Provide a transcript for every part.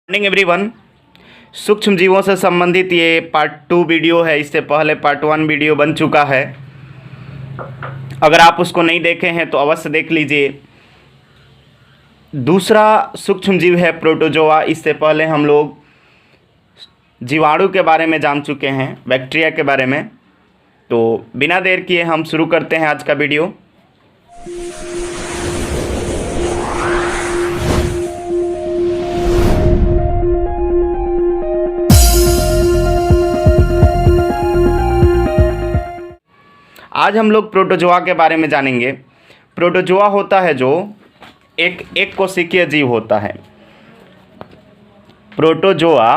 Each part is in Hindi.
Morning everyone. सूक्ष्म जीवों से संबंधित ये पार्ट 2 वीडियो है। इससे पहले पार्ट 1 वीडियो बन चुका है। अगर आप उसको नहीं देखे हैं तो अवश्य देख लीजिए। दूसरा सूक्ष्म जीव है प्रोटोजोआ। इससे पहले हम लोग जीवाणु के बारे में जान चुके हैं, बैक्टीरिया के बारे में। तो बिना देर किए हम शुरू करते हैं आज का वीडियो। आज हम लोग प्रोटोजोआ के बारे में जानेंगे। प्रोटोजोआ होता है जो एक कोशिकीय जीव होता है। प्रोटोजोआ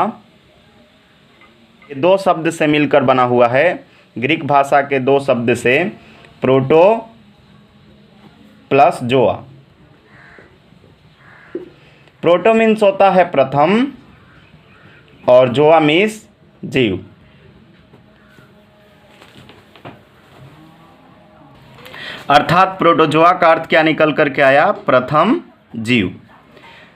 दो शब्द से मिलकर बना हुआ है। ग्रीक भाषा के दो शब्द से, प्रोटो प्लस जोआ। प्रोटो मीन्स होता है प्रथम और जोआ मीन्स जीव। अर्थात प्रोटोजोआ का अर्थ क्या निकल कर के आया? प्रथम जीव।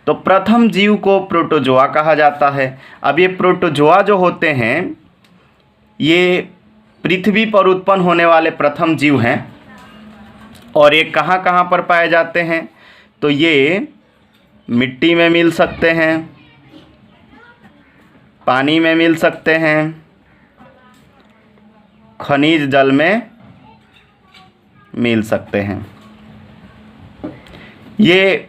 तो प्रथम जीव को प्रोटोजोआ कहा जाता है। अब ये प्रोटोजोआ जो होते हैं ये पृथ्वी पर उत्पन्न होने वाले प्रथम जीव हैं। और ये कहाँ कहाँ पर पाए जाते हैं? तो ये मिट्टी में मिल सकते हैं, पानी में मिल सकते हैं, खनिज जल में मिल सकते हैं। ये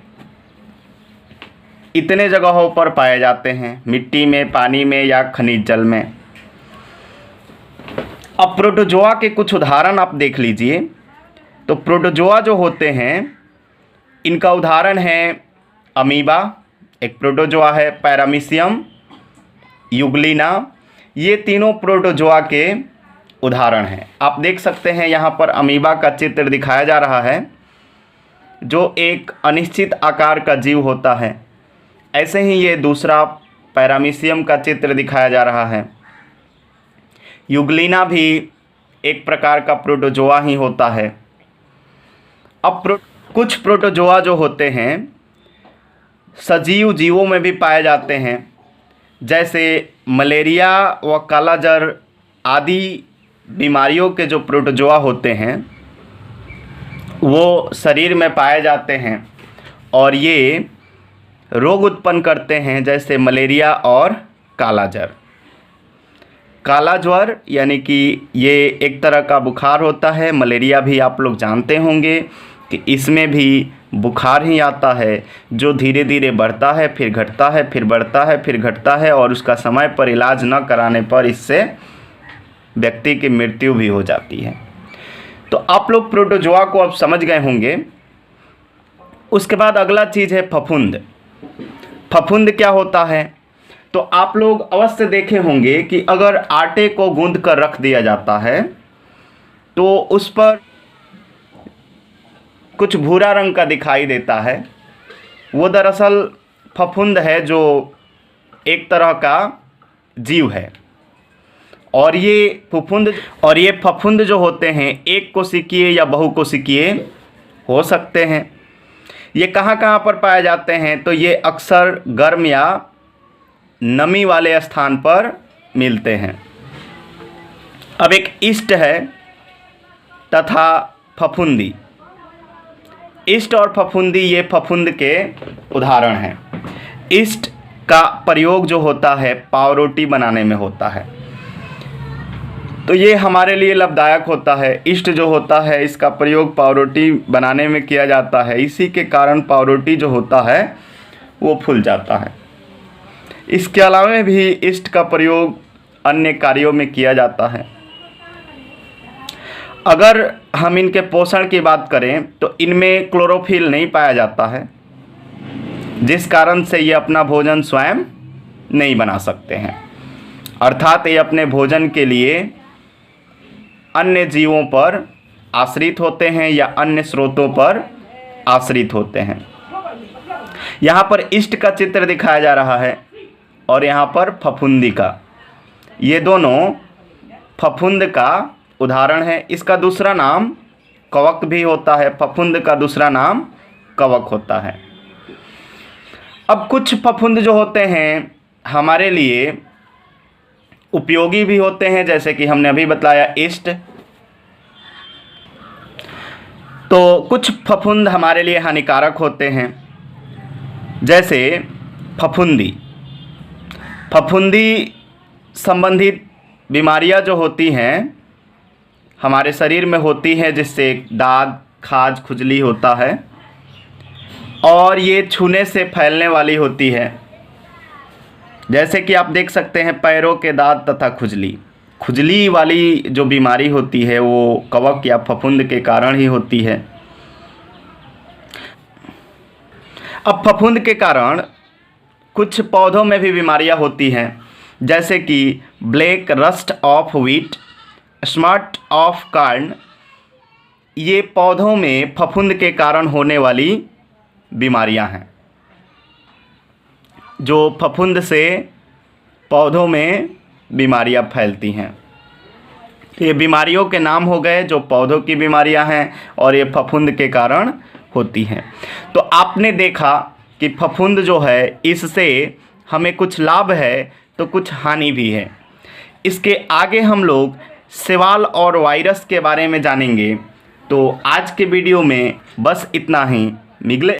इतने जगहों पर पाए जाते हैं, मिट्टी में, पानी में या खनिज जल में। अब प्रोटोजोआ के कुछ उदाहरण आप देख लीजिए। तो प्रोटोजोआ जो होते हैं इनका उदाहरण है अमीबा, एक प्रोटोजोआ है, पैरामीशियम, यूग्लिना। ये तीनों प्रोटोजोआ के उदाहरण हैं। आप देख सकते हैं यहाँ पर अमीबा का चित्र दिखाया जा रहा है जो एक अनिश्चित आकार का जीव होता है। ऐसे ही ये दूसरा पैरामीशियम का चित्र दिखाया जा रहा है। यूग्लिना भी एक प्रकार का प्रोटोजोआ ही होता है। अब कुछ प्रोटोजोआ जो होते हैं सजीव जीवों में भी पाए जाते हैं। जैसे मलेरिया व कालाजार आदि बीमारियों के जो प्रोटोजोआ होते हैं वो शरीर में पाए जाते हैं और ये रोग उत्पन्न करते हैं, जैसे मलेरिया और कालाजार। काला ज्वर यानी कि ये एक तरह का बुखार होता है। मलेरिया भी आप लोग जानते होंगे कि इसमें भी बुखार ही आता है जो धीरे धीरे बढ़ता है, फिर घटता है, फिर बढ़ता है, फिर घटता है और उसका समय पर इलाज न कराने पर इससे व्यक्ति की मृत्यु भी हो जाती है। तो आप लोग प्रोटोजोआ को अब समझ गए होंगे। उसके बाद अगला चीज़ है फफूंद। फफूंद क्या होता है? तो आप लोग अवश्य देखे होंगे कि अगर आटे को गूंद कर रख दिया जाता है तो उस पर कुछ भूरा रंग का दिखाई देता है। वो दरअसल फफूंद है जो एक तरह का जीव है। और ये फफूंद जो होते हैं एक कोशिकीय या बहुकोशिकीय हो सकते हैं। ये कहाँ कहाँ पर पाए जाते हैं? तो ये अक्सर गर्म या नमी वाले स्थान पर मिलते हैं। अब एक ईस्ट है तथा फफूंदी। ईस्ट और फफूंदी ये फफूंद के उदाहरण हैं। ईस्ट का प्रयोग जो होता है पावरोटी बनाने में होता है, तो ये हमारे लिए लाभदायक होता है। ईस्ट जो होता है इसका प्रयोग पावरोटी बनाने में किया जाता है। इसी के कारण पावरोटी जो होता है वो फूल जाता है। इसके अलावा भी ईस्ट का प्रयोग अन्य कार्यों में किया जाता है। अगर हम इनके पोषण की बात करें तो इनमें क्लोरोफिल नहीं पाया जाता है, जिस कारण से ये अपना भोजन स्वयं नहीं बना सकते हैं। अर्थात ये अपने भोजन के लिए अन्य जीवों पर आश्रित होते हैं या अन्य स्रोतों पर आश्रित होते हैं। यहाँ पर ईस्ट का चित्र दिखाया जा रहा है और यहाँ पर फफूंदी का। ये दोनों फफूंद का उदाहरण है। इसका दूसरा नाम कवक भी होता है। फफूंद का दूसरा नाम कवक होता है। अब कुछ फफूंद जो होते हैं हमारे लिए उपयोगी भी होते हैं, जैसे कि हमने अभी बताया ईस्ट। तो कुछ फफूंद हमारे लिए हानिकारक होते हैं, जैसे फफूंदी संबंधित बीमारियां जो होती हैं हमारे शरीर में होती हैं, जिससे दाग, खाज, खुजली होता है और ये छूने से फैलने वाली होती है। जैसे कि आप देख सकते हैं पैरों के दाग तथा खुजली वाली जो बीमारी होती है वो कवक या फफूंद के कारण ही होती है। अब फफूंद के कारण कुछ पौधों में भी बीमारियां होती हैं, जैसे कि black rust of wheat, smut of corn. ये पौधों में फफूंद के कारण होने वाली बीमारियां हैं, जो फफूंद से पौधों में बीमारियां फैलती हैं। ये बीमारियों के नाम हो गए जो पौधों की बीमारियां हैं और ये फफूंद के कारण होती हैं। तो आपने देखा कि फफूंद जो है इससे हमें कुछ लाभ है तो कुछ हानि भी है। इसके आगे हम लोग शैवाल और वायरस के बारे में जानेंगे। तो आज के वीडियो में बस इतना ही। मिगले